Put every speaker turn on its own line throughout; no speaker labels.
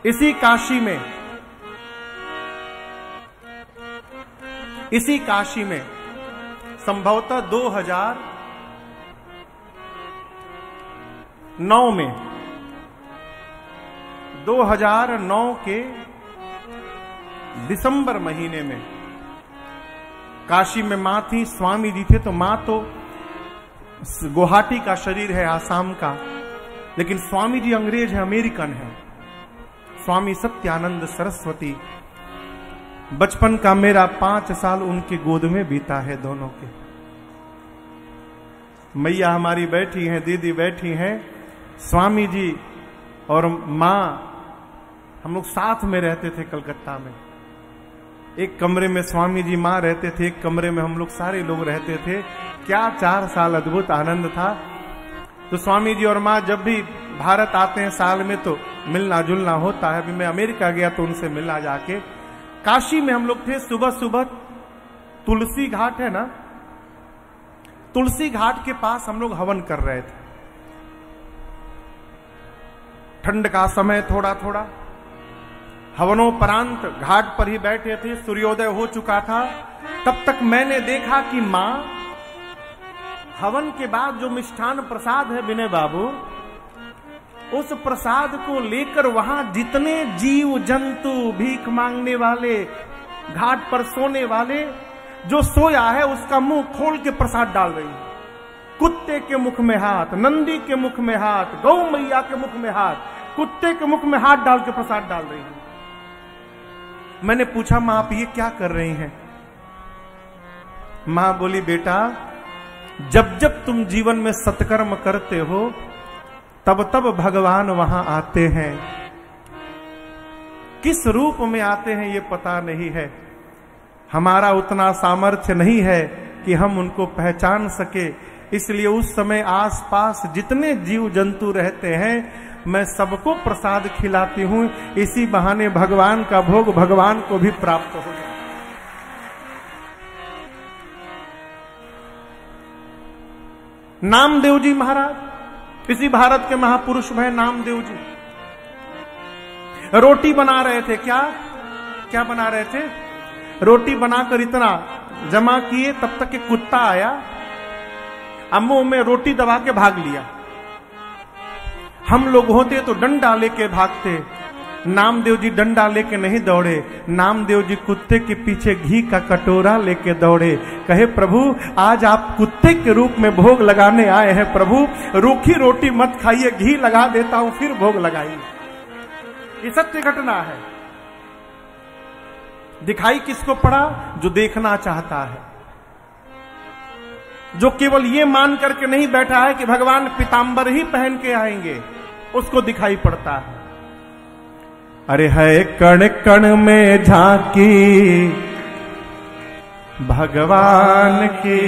इसी काशी में संभवतः 2009 के दिसंबर महीने में काशी में मां थी, स्वामी जी थे। तो मां तो गुवाहाटी का शरीर है, आसाम का, लेकिन स्वामी जी अंग्रेज है, अमेरिकन है। स्वामी सत्यानंद सरस्वती, बचपन का मेरा 5 साल उनकी गोद में बीता है, दोनों के। मैया हमारी बैठी हैं, दीदी बैठी हैं, स्वामी जी और मां, हम लोग साथ में रहते थे कलकत्ता में। एक कमरे में स्वामी जी मां रहते थे, एक कमरे में हम लोग सारे लोग रहते थे। क्या 4 साल अद्भुत आनंद था। तो स्वामी जी और मां जब भी भारत आते हैं साल में तो मिलना जुलना होता है। अभी मैं अमेरिका गया तो उनसे मिलना जाके। काशी में हम लोग थे, सुबह सुबह तुलसी घाट है ना, तुलसी घाट के पास हम लोग हवन कर रहे थे। ठंड का समय थोड़ा थोड़ा, हवनोपरांत घाट पर ही बैठे थे, सूर्योदय हो चुका था। तब तक मैंने देखा कि मां हवन के बाद जो मिष्ठान प्रसाद है विनय बाबू, उस प्रसाद को लेकर वहां जितने जीव जंतु, भीख मांगने वाले, घाट पर सोने वाले, जो सोया है उसका मुंह खोल के प्रसाद डाल रही है। कुत्ते के मुख में हाथ, नंदी के मुख में हाथ, गौ मैया के मुख में हाथ, कुत्ते के मुख में हाथ डाल के प्रसाद डाल रही है। मैंने पूछा, मां आप ये क्या कर रही हैं? मां बोली, बेटा जब जब तुम जीवन में सत्कर्म करते हो तब तब भगवान वहां आते हैं। किस रूप में आते हैं ये पता नहीं है। हमारा उतना सामर्थ्य नहीं है कि हम उनको पहचान सके। इसलिए उस समय आसपास जितने जीव जंतु रहते हैं मैं सबको प्रसाद खिलाती हूं। इसी बहाने भगवान का भोग भगवान को भी प्राप्त हो जाए। नामदेव जी महाराज इसी भारत के महापुरुष हैं। नामदेव जी रोटी बना रहे थे। क्या बना रहे थे? रोटी बनाकर इतना जमा किए, तब तक एक कुत्ता आया, मुंह में रोटी दबा के भाग लिया। हम लोग होते तो डंडा लेके भागते। नामदेव जी डंडा लेके नहीं दौड़े। नामदेव जी कुत्ते के पीछे घी का कटोरा लेके दौड़े। कहे, प्रभु आज आप कुत्ते के रूप में भोग लगाने आए हैं। प्रभु रूखी रोटी मत खाइए, घी लगा देता हूं, फिर भोग लगाइए। ये सत्य घटना है। दिखाई किसको पड़ा? जो देखना चाहता है, जो केवल ये मान करके नहीं बैठा है कि भगवान पीतांबर ही पहन के आएंगे, उसको दिखाई पड़ता है। अरे है कण कण में झांकी भगवान की,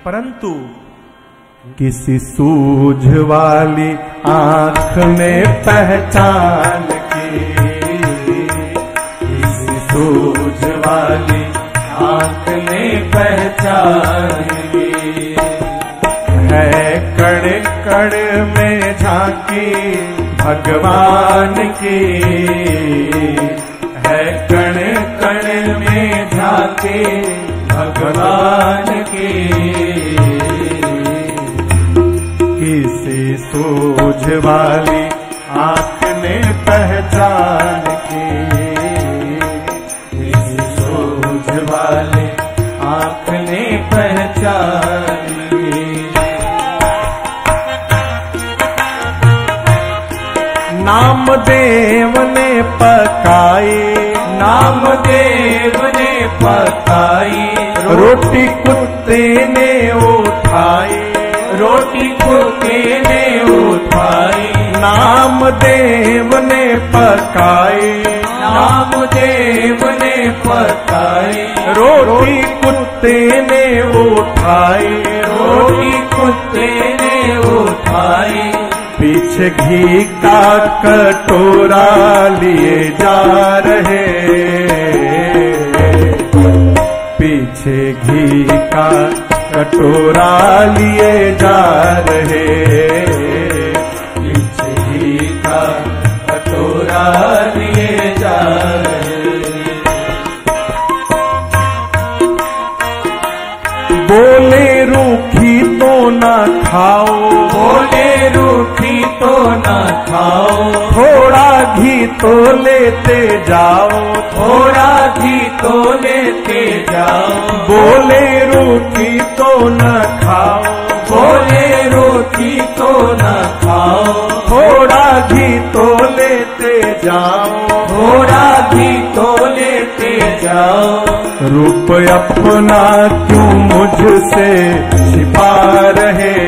परंतु किसी सूझ वाली आंख में पहचान की, किसी सूझ वाली आंख में पहचान की। है कण कण में झांकी भगवान की, है कण कण में झांकी भगवान की। किसी सूझ वाली आंख ने पहचान की, किसी सूझ वाली आंख ने पहचान की। नामदेव ने पकाई, नामदेव ने पकाई, रोटी कुत्ते ने उठाई, रोटी कुत्ते ने उठाई। नामदेव ने पकाई, नामदेव ने पकाई, रोटी कुत्ते ने उठाई, रोटी कुत्ते ने उठाई। पीछे घी का कटोरा लिए जा रहे, पीछे घी का कटोरा लिए जा रहे, पीछे घी का कटोरा लिए जा रहे। बोले रूखी तो ना खाओ, बोले रूखी तो ना खाओ, थोड़ा घी तो लेते जाओ, थोड़ा घी तो लेते जाओ। बोले रूखी तो ना खाओ, बोले रूखी तो ना खाओ, थोड़ा घी तो लेते जाओ, थोड़ा घी तो लेते जाओ। रूप अपना क्यों मुझसे छिपा रहे,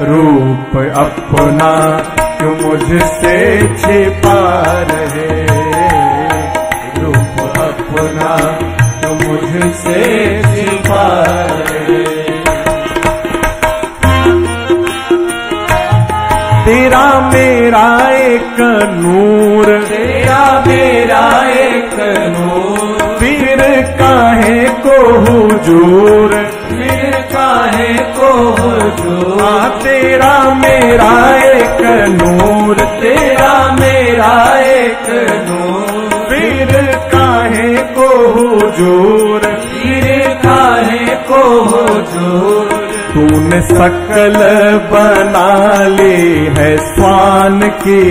रूप अपना क्यों मुझसे छिपा रहे, रूप अपना क्यों मुझसे छिपा रहे। तेरा मेरा एक नूर, तेरा मेरा एक नूर, फिर काहे को हुजूर, फिर काहे को हुजूर। तेरा मेरा एक नूर, तेरा मेरा एक नूर, फिर काहे को हुजूर, फिर काहे को हुजूर। तूने शकल बना ली है स्वान की,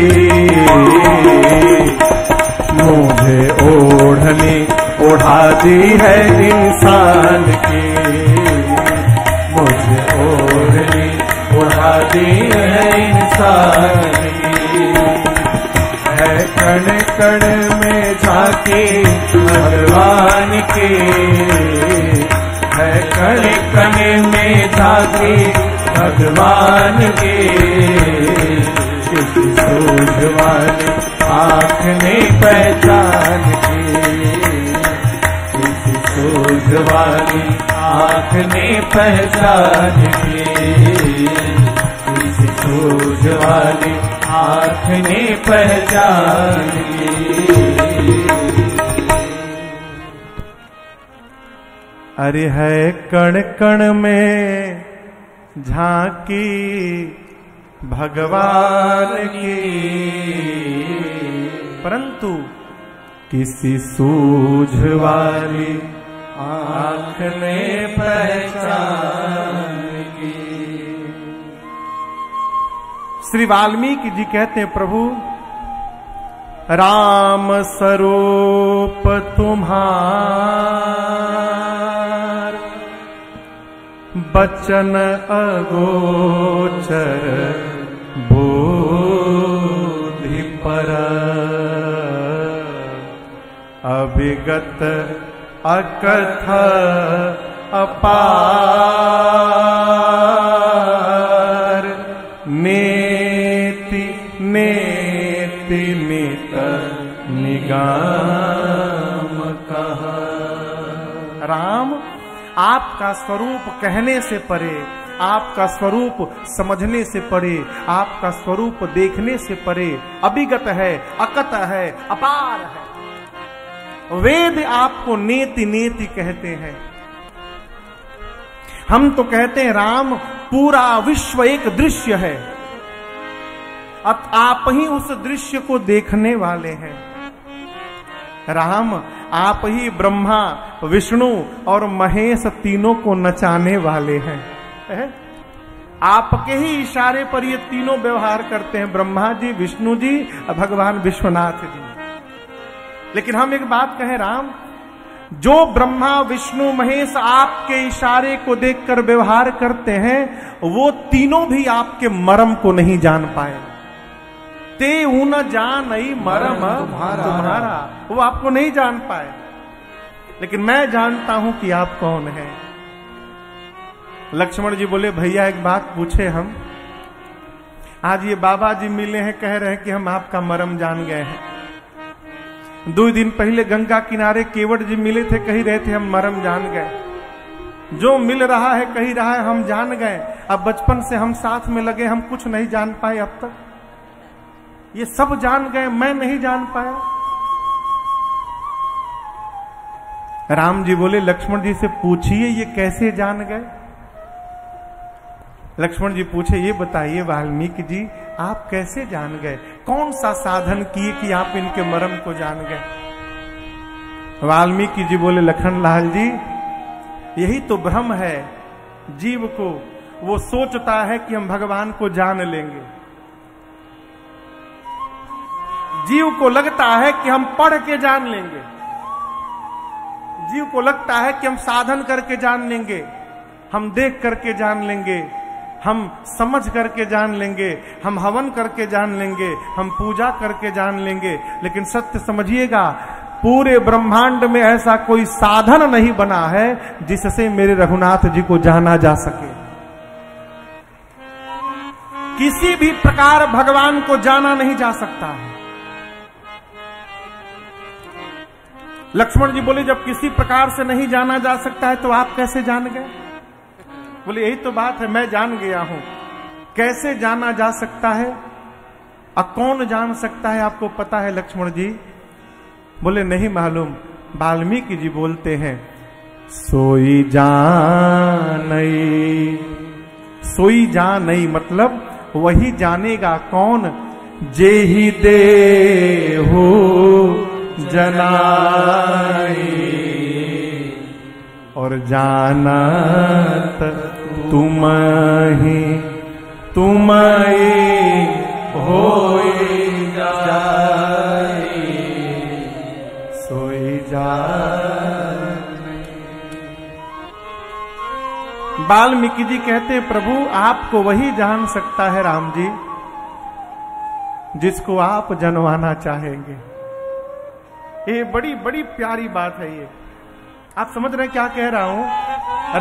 मुझे ओढ़नी ओढ़ा दी है इंसान की, मुझे ओढ़नी ओढ़ा दी है इंसान की। है कण कण में झांकी भगवान की, है कण कण में झांकी भगवान की। किसी सूझ वाली आँख ने पहचान की, किसी सूझ वाली आँख ने पहचान की, किसी सूझ वाली आँख ने पहचान की। अरे है कण कण में झांकी भगवान की, परंतु किसी सूझ वाली आँख ने पहचान की। श्री वाल्मीकि जी कहते हैं, प्रभु राम स्वरूप तुम्हार, बचन अगोचर बोधि पर, अभिगत अकथ अपार, नेति नेति नित निगाम कहा। राम, आपका स्वरूप कहने से परे, आपका स्वरूप समझने से परे, आपका स्वरूप देखने से परे, अभिगत है, अकत है, अपार है। वेद आपको नेति नेति कहते हैं। हम तो कहते हैं राम पूरा विश्व एक दृश्य है, अब आप ही उस दृश्य को देखने वाले हैं। राम, आप ही ब्रह्मा, विष्णु और महेश तीनों को नचाने वाले हैं। आपके ही इशारे पर ये तीनों व्यवहार करते हैं, ब्रह्मा जी, विष्णु जी और भगवान विश्वनाथ जी। लेकिन हम एक बात कहें, राम, जो ब्रह्मा विष्णु महेश आपके इशारे को देखकर व्यवहार करते हैं, वो तीनों भी आपके मर्म को नहीं जान पाए। ते ऊन जानई मर्म तुम्हारा, वो आपको नहीं जान पाए, लेकिन मैं जानता हूं कि आप कौन हैं। लक्ष्मण जी बोले, भैया एक बात पूछे हम, आज ये बाबा जी मिले हैं, कह रहे हैं कि हम आपका मर्म जान गए हैं। 2 दिन पहले गंगा किनारे केवट जी मिले थे, कही रहे थे हम मर्म जान गए। जो मिल रहा है कही रहा है हम जान गए। अब बचपन से हम साथ में लगे, हम कुछ नहीं जान पाए अब तक। ये सब जान गए, मैं नहीं जान पाया। राम जी बोले लक्ष्मण जी से पूछिए ये कैसे जान गए। लक्ष्मण जी पूछे ये बताइए वाल्मीकि जी आप कैसे जान गए, कौन सा साधन किए कि आप इनके मर्म को जान गए। वाल्मीकि जी बोले लखनलाल जी यही तो भ्रम है जीव को, वो सोचता है कि हम भगवान को जान लेंगे। जीव को लगता है कि हम पढ़ के जान लेंगे, जीव को लगता है कि हम साधन करके जान लेंगे, हम देख करके जान लेंगे, हम समझ करके जान लेंगे, हम हवन करके जान लेंगे, हम पूजा करके जान लेंगे। लेकिन सत्य समझिएगा पूरे ब्रह्मांड में ऐसा कोई साधन नहीं बना है जिससे मेरे रघुनाथ जी को जाना जा सके। किसी भी प्रकार भगवान को जाना नहीं जा सकता है। लक्ष्मण जी बोले जब किसी प्रकार से नहीं जाना जा सकता है तो आप कैसे जान गए। बोले यही तो बात है, मैं जान गया हूं। कैसे जाना जा सकता है और कौन जान सकता है आपको पता है लक्ष्मण जी। बोले नहीं मालूम। वाल्मीकि जी बोलते हैं सोई जानई, सोई जानई मतलब वही जानेगा कौन, जेहि देहु जनाई और जानत तुम ही होई जाई सोई जाई। वाल्मीकि जी कहते हैं प्रभु आपको वही जान सकता है राम जी जिसको आप जनवाना चाहेंगे। ये बड़ी बड़ी प्यारी बात है। ये आप समझ रहे हैं क्या कह रहा हूं।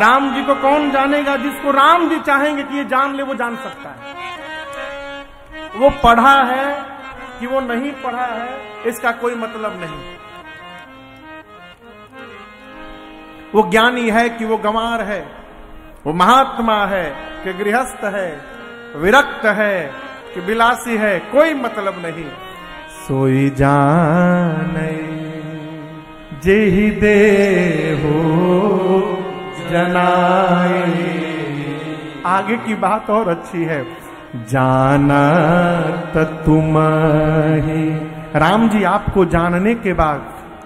राम जी को कौन जानेगा, जिसको राम जी चाहेंगे कि ये जान ले वो जान सकता है। वो पढ़ा है कि वो नहीं पढ़ा है इसका कोई मतलब नहीं। वो ज्ञानी है कि वो गंवार है, वो महात्मा है कि गृहस्थ है, विरक्त है कि विलासी है, कोई मतलब नहीं। सोई जाने जेहि देहु जनाई। आगे की बात और अच्छी है, जानत तुम ही। राम जी आपको जानने के बाद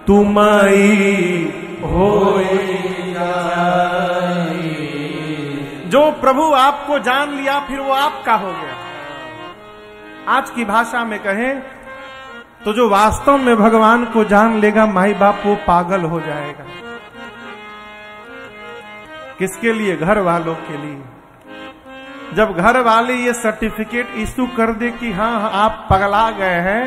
तुम ही होई जाई। जो प्रभु आपको जान लिया फिर वो आपका हो गया। आज की भाषा में कहें तो जो वास्तव में भगवान को जान लेगा माई बाप वो पागल हो जाएगा। किसके लिए? घर वालों के लिए। जब घर वाले ये सर्टिफिकेट इशू कर दे कि हाँ आप पगला गए हैं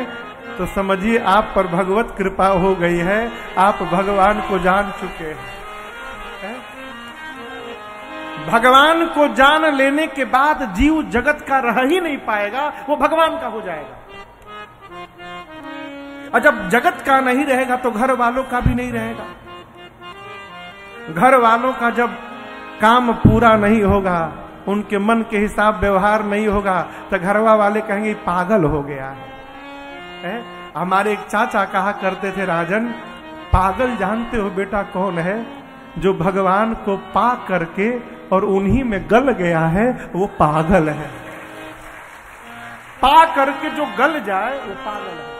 तो समझिए आप पर भगवत कृपा हो गई है, आप भगवान को जान चुके हैं। भगवान को जान लेने के बाद जीव जगत का रह ही नहीं पाएगा, वो भगवान का हो जाएगा। और जब जगत का नहीं रहेगा तो घर वालों का भी नहीं रहेगा। घर वालों का जब काम पूरा नहीं होगा, उनके मन के हिसाब व्यवहार नहीं होगा तो घरवा वाले कहेंगे पागल हो गया है। हमारे एक चाचा कहा करते थे राजन, पागल जानते हो बेटा कौन है? जो भगवान को पा करके और उन्हीं में गल गया है वो पागल है। पा करके जो गल जाए वो पागल है।